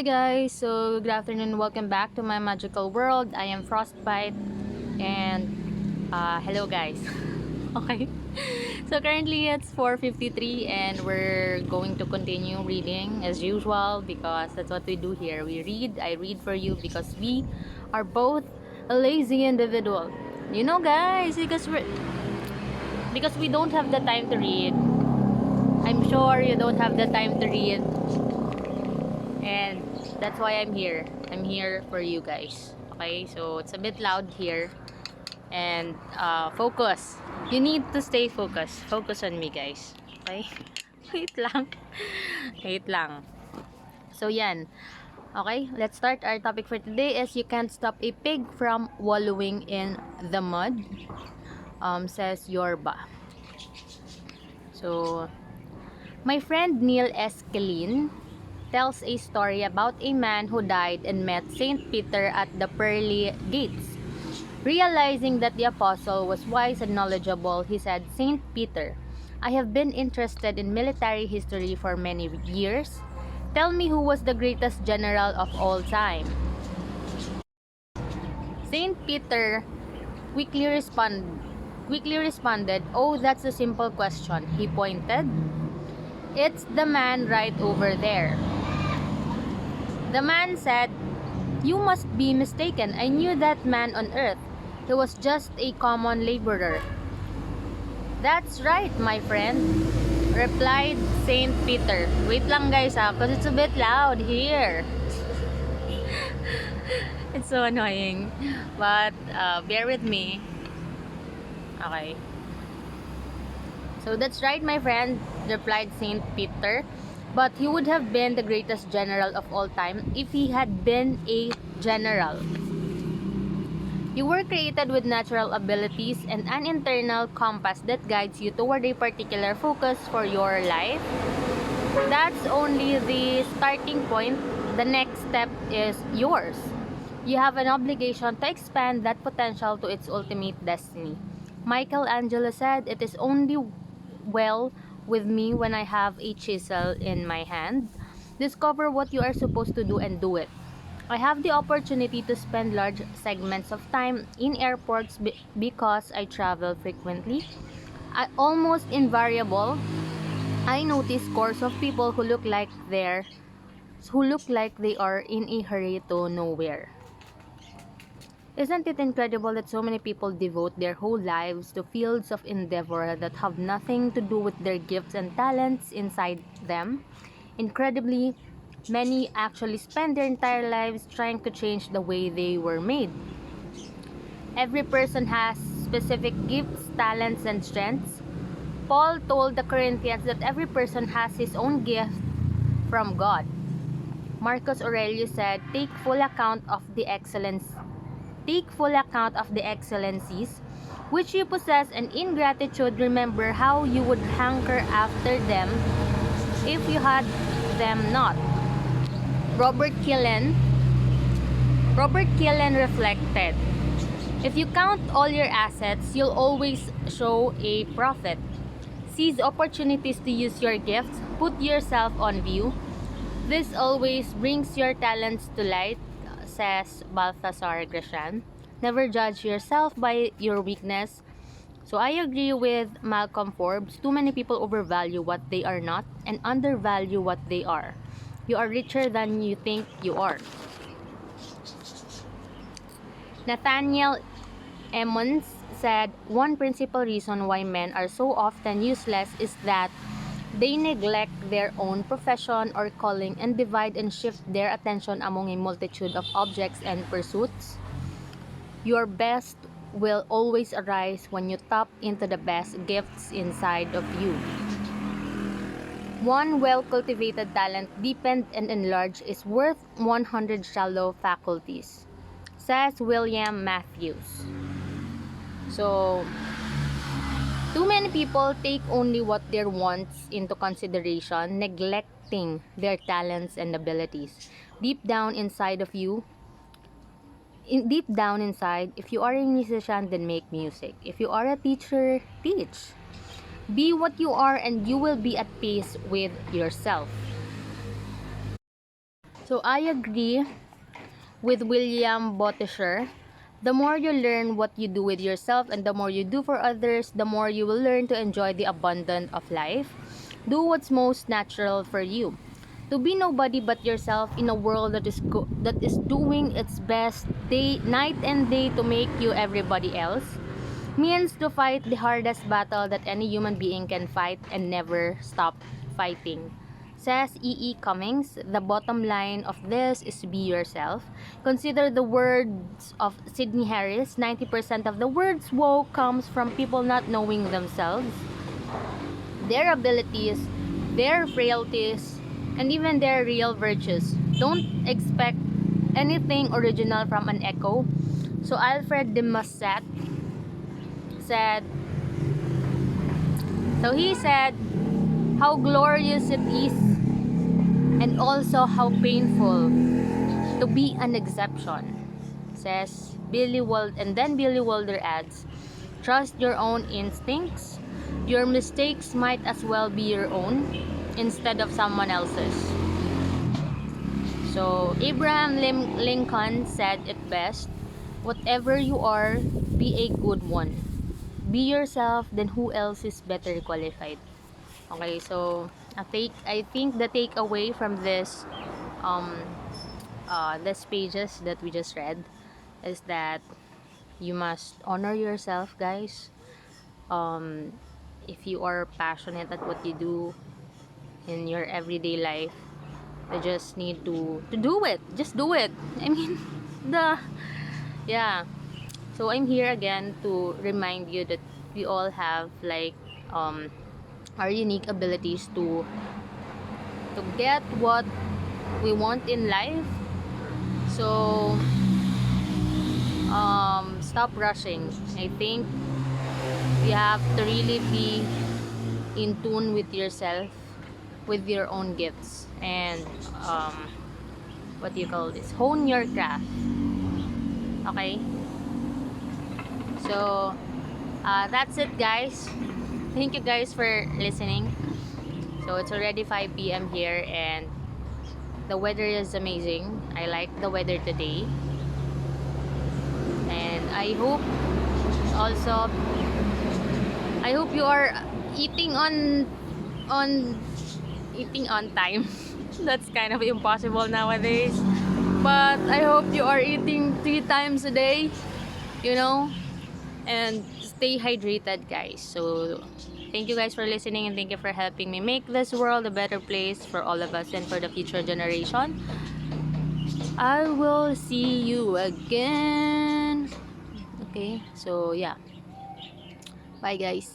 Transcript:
Hi guys, so good afternoon, welcome back to my magical world. I am Frostbite and hello guys. Okay, so currently it's 4:53 and we're going to continue reading as usual because that's what we do here. I read for you because we are both a lazy individual. You know guys, because we don't have the time to read. I'm sure you don't have the time to read, and that's why I'm here. I'm here for you guys. Okay, so it's a bit loud here, and focus. You need to stay focused. Focus on me, guys. Okay? Wait lang. Wait lang. So yan. Okay, let's start. Our topic for today is you can't stop a pig from wallowing in the mud. Says Yorba. So my friend Neil Eskelin tells a story about a man who died and met Saint Peter at the pearly gates. Realizing that the apostle was wise and knowledgeable, he said, "Saint Peter, I have been interested in military history for many years. Tell me who was the greatest general of all time." Saint Peter quickly, respond, quickly responded, "Oh, that's a simple question." He pointed. "It's the man right over there." The man said, "You must be mistaken. I knew that man on earth. He was just a common laborer." "That's right, my friend," replied Saint Peter. Wait lang guys because it's a bit loud here. It's so annoying. But bear with me. Okay. "So that's right, my friend," replied Saint Peter. "But he would have been the greatest general of all time if he had been a general. You were created with natural abilities and an internal compass that guides you toward a particular focus for your life. That's only the starting point. The next step is yours. You have an obligation to expand that potential to its ultimate destiny." Michelangelo said, "It is only well with me when I have a chisel in my hand. Discover what you are supposed to do and do it." I have the opportunity to spend large segments of time in airports because I travel frequently. Almost invariable, I notice scores of people who look like they are in a hurry to nowhere. Isn't it incredible that so many people devote their whole lives to fields of endeavor that have nothing to do with their gifts and talents inside them? Incredibly, many actually spend their entire lives trying to change the way they were made. Every person has specific gifts, talents, and strengths. Paul told the Corinthians that every person has his own gift from God. Marcus Aurelius said, Take full account of the excellencies which you possess, and in gratitude remember how you would hanker after them if you had them not." Robert Killen reflected, "If you count all your assets, you'll always show a profit. Seize opportunities to use your gifts. Put yourself on view. This always brings your talents to light," says Balthasar Gracian. "Never judge yourself by your weakness." So I agree with Malcolm Forbes. Too many people overvalue what they are not and undervalue what they are. You are richer than you think you are. Nathaniel Emmons said, "One principal reason why men are so often useless is that they neglect their own profession or calling and divide and shift their attention among a multitude of objects and pursuits. Your best will always arise when you tap into the best gifts inside of you. One well-cultivated talent, deepened and enlarged, is worth 100 shallow faculties," says William Matthews. So, too many people take only what their wants into consideration, neglecting their talents and abilities. Deep down inside, if you are a musician, then make music. If you are a teacher, teach. Be what you are and you will be at peace with yourself. So I agree with William Bottischer. The more you learn what you do with yourself and the more you do for others, the more you will learn to enjoy the abundance of life. Do what's most natural for you. To be nobody but yourself in a world that is doing its best night and day to make you everybody else means to fight the hardest battle that any human being can fight and never stop fighting. Says E. E. Cummings, the bottom line of this is be yourself. Consider the words of Sidney Harris. 90% of the words woe comes from people not knowing themselves, their abilities, their frailties, and even their real virtues. Don't expect anything original from an echo. So Alfred de Musset said, he said, how glorious it is and also how painful to be an exception. Says and then Billy Wilder adds, trust your own instincts. Your mistakes might as well be your own instead of someone else's. So Abraham Lincoln said it best, whatever you are, be a good one. Be yourself, then who else is better qualified? Okay, so I think the takeaway from um this pages that we just read is that you must honor yourself, guys. um if you are passionate at what you do in your everyday life, you just need to do it. Just do it. I mean, the yeah. So I'm here again to remind you that we all have like our unique abilities to get what we want in life. So stop rushing. I think you have to really be in tune with yourself, with your own gifts, and what do you call this, hone your craft. Okay, so that's it, guys. Thank you guys for listening. So it's already 5 p.m. here and the weather is amazing. I like the weather today, and also I hope you are eating on eating on time. That's kind of impossible nowadays, but I hope you are eating 3 times a day, you know, and stay hydrated, guys. So thank you guys for listening, and thank you for helping me make this world a better place for all of us and for the future generation. I will see you again. Okay, so yeah, bye guys.